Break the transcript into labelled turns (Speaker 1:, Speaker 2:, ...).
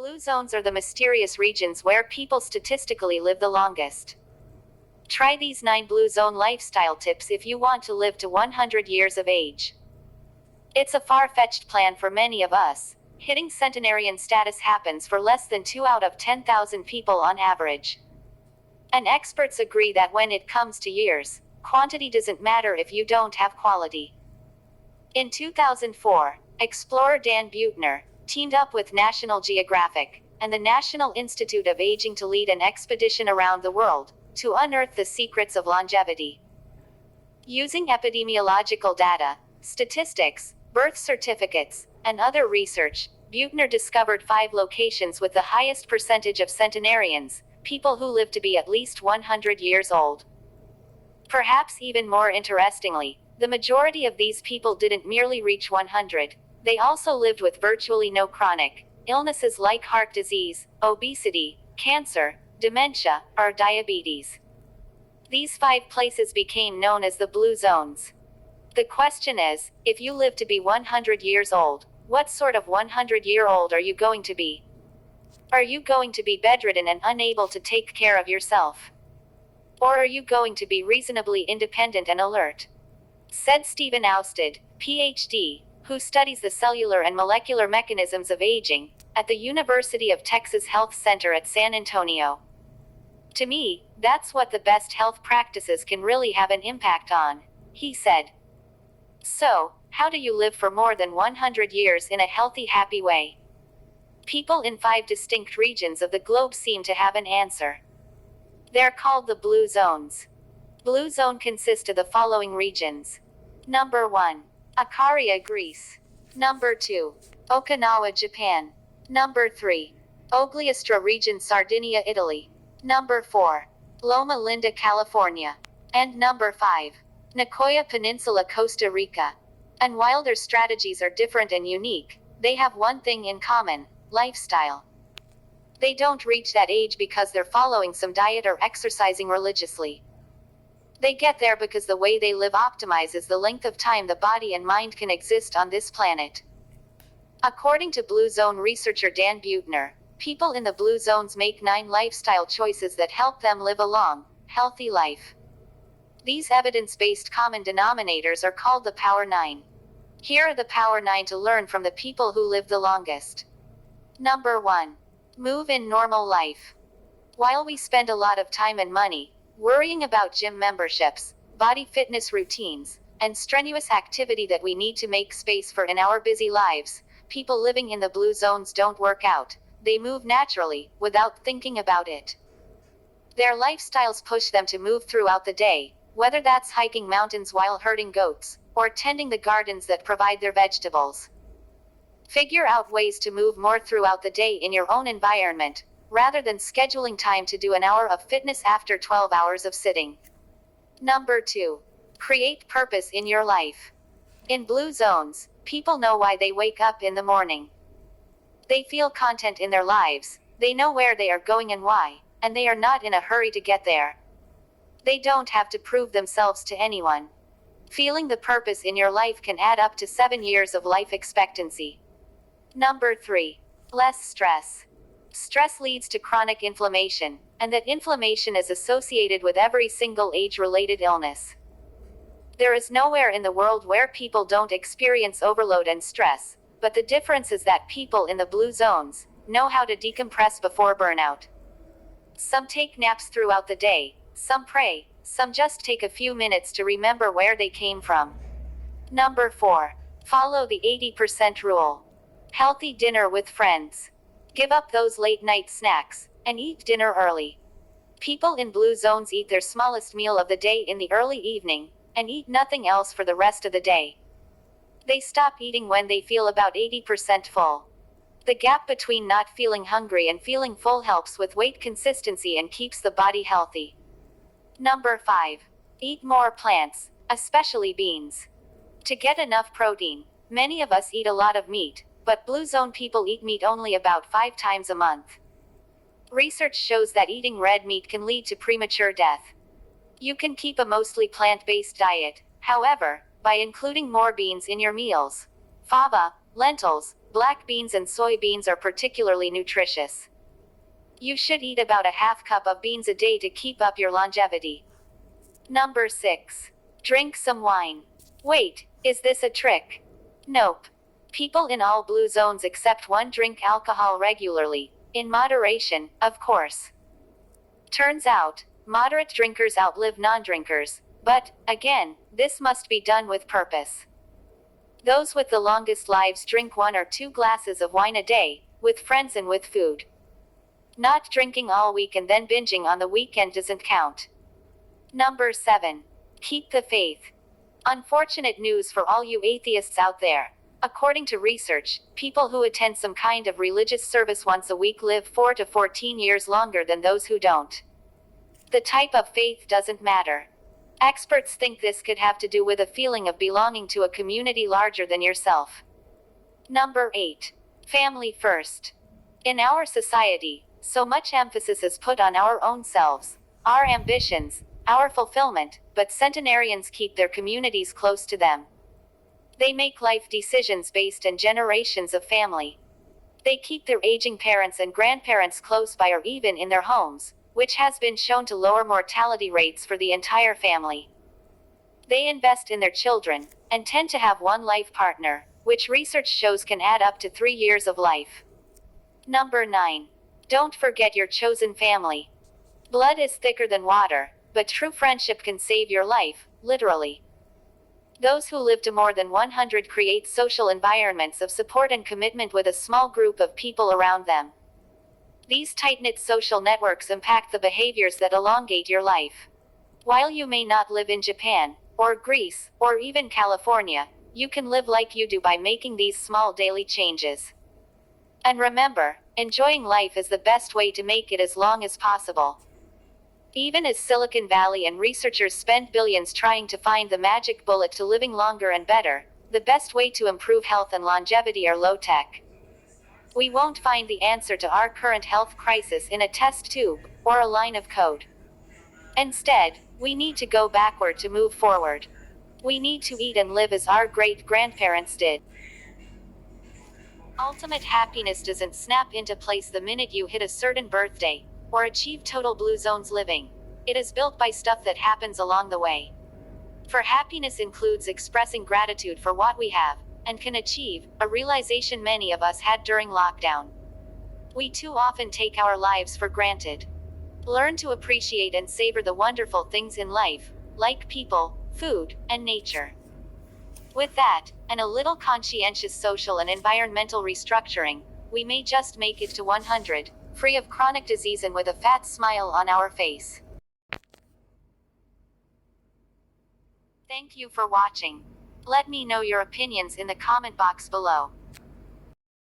Speaker 1: Blue zones are the mysterious regions where people statistically live the longest. Try these 9 blue zone lifestyle tips if you want to live to 100 years of age. It's a far-fetched plan for many of us. Hitting centenarian status happens for less than 2 out of 10,000 people on average. And experts agree that when it comes to years, quantity doesn't matter if you don't have quality. In 2004, explorer Dan Buettner teamed up with National Geographic and the National Institute of Aging to lead an expedition around the world to unearth the secrets of longevity. Using epidemiological data, statistics, birth certificates, and other research, Buettner discovered 5 locations with the highest percentage of centenarians, people who live to be at least 100 years old. Perhaps even more interestingly, the majority of these people didn't merely reach 100, they also lived with virtually no chronic illnesses like heart disease, obesity, cancer, dementia, or diabetes. These 5 places became known as the Blue Zones. The question is, if you live to be 100 years old, what sort of 100-year-old are you going to be? Are you going to be bedridden and unable to take care of yourself? Or are you going to be reasonably independent and alert? Said Stephen Ousted, PhD, who studies the cellular and molecular mechanisms of aging at the University of Texas Health Center at San Antonio. To me, that's what the best health practices can really have an impact on, he said. So, how do you live for more than 100 years in a healthy, happy way? People in 5 distinct regions of the globe seem to have an answer. They're called the Blue Zones. Blue Zone consists of the following regions. Number 1. Icaria, Greece. Number 2. Okinawa, Japan. Number 3. Ogliastra region, Sardinia, Italy. Number 4. Loma Linda, California. And number 5. Nicoya Peninsula, Costa Rica. And while their strategies are different and unique, they have one thing in common: lifestyle. They don't reach that age because they're following some diet or exercising religiously. They get there because the way they live optimizes the length of time the body and mind can exist on this planet. According to Blue Zone researcher Dan Buettner, people in the Blue Zones make 9 lifestyle choices that help them live a long, healthy life. These evidence-based common denominators are called the Power 9. Here are the Power 9 to learn from the people who live the longest. Number 1. Move in normal life. While we spend a lot of time and money worrying about gym memberships, body fitness routines, and strenuous activity that we need to make space for in our busy lives, people living in the Blue Zones don't work out. They move naturally, without thinking about it. Their lifestyles push them to move throughout the day, whether that's hiking mountains while herding goats, or tending the gardens that provide their vegetables. Figure out ways to move more throughout the day in your own environment, rather than scheduling time to do an hour of fitness after 12 hours of sitting. Number 2. Create purpose in your life. In Blue Zones, people know why they wake up in the morning. They feel content in their lives, they know where they are going and why, and they are not in a hurry to get there. They don't have to prove themselves to anyone. Feeling the purpose in your life can add up to 7 years of life expectancy. Number 3. Less stress. Stress leads to chronic inflammation, and that inflammation is associated with every single age-related illness. There is nowhere in the world where people don't experience overload and stress, but the difference is that people in the Blue Zones know how to decompress before burnout. Some take naps throughout the day, some pray, some just take a few minutes to remember where they came from. Number 4. Follow the 80% rule. Healthy dinner with friends. Give up those late-night snacks, and eat dinner early. People in Blue Zones eat their smallest meal of the day in the early evening, and eat nothing else for the rest of the day. They stop eating when they feel about 80% full. The gap between not feeling hungry and feeling full helps with weight consistency and keeps the body healthy. Number 5. Eat more plants, especially beans. To get enough protein, many of us eat a lot of meat, but Blue Zone people eat meat only about 5 times a month. Research shows that eating red meat can lead to premature death. You can keep a mostly plant-based diet, however, by including more beans in your meals. Fava, lentils, Black beans and soybeans are particularly nutritious. You should eat about a half cup of beans a day to keep up your longevity. Number 6. Drink some wine. Wait, is this a trick? Nope. People in all blue zones except one drink alcohol regularly, in moderation, of course. Turns out, moderate drinkers outlive non-drinkers, but, again, this must be done with purpose. Those with the longest lives drink 1 or 2 glasses of wine a day, with friends and with food. Not drinking all week and then binging on the weekend doesn't count. Number 7. Keep the faith. Unfortunate news for all you atheists out there. According to research, people who attend some kind of religious service once a week live 4 to 14 years longer than those who don't. The type of faith doesn't matter. Experts think this could have to do with a feeling of belonging to a community larger than yourself. Number 8. Family first. In our society, so much emphasis is put on our own selves, our ambitions, our fulfillment, but centenarians keep their communities close to them. They make life decisions based on generations of family. They keep their aging parents and grandparents close by or even in their homes, which has been shown to lower mortality rates for the entire family. They invest in their children, and tend to have one life partner, which research shows can add up to 3 years of life. Number 9. Don't forget your chosen family. Blood is thicker than water, but true friendship can save your life, literally. Those who live to more than 100 create social environments of support and commitment with a small group of people around them. These tight-knit social networks impact the behaviors that elongate your life. While you may not live in Japan, or Greece, or even California, you can live like you do by making these small daily changes. And remember, enjoying life is the best way to make it as long as possible. Even as Silicon Valley and researchers spend billions trying to find the magic bullet to living longer and better, the best way to improve health and longevity are low-tech. We won't find the answer to our current health crisis in a test tube, or a line of code. Instead, we need to go backward to move forward. We need to eat and live as our great-grandparents did. Ultimate happiness doesn't snap into place the minute you hit a certain birthday, or achieve total blue zones living. It is built by stuff that happens along the way. For happiness includes expressing gratitude for what we have, and can achieve, a realization many of us had during lockdown. We too often take our lives for granted. Learn to appreciate and savor the wonderful things in life, like people, food, and nature. With that, and a little conscientious social and environmental restructuring, we may just make it to 100, free of chronic disease and with a fat smile on our face. Thank you for watching. Let me know your opinions in the comment box below.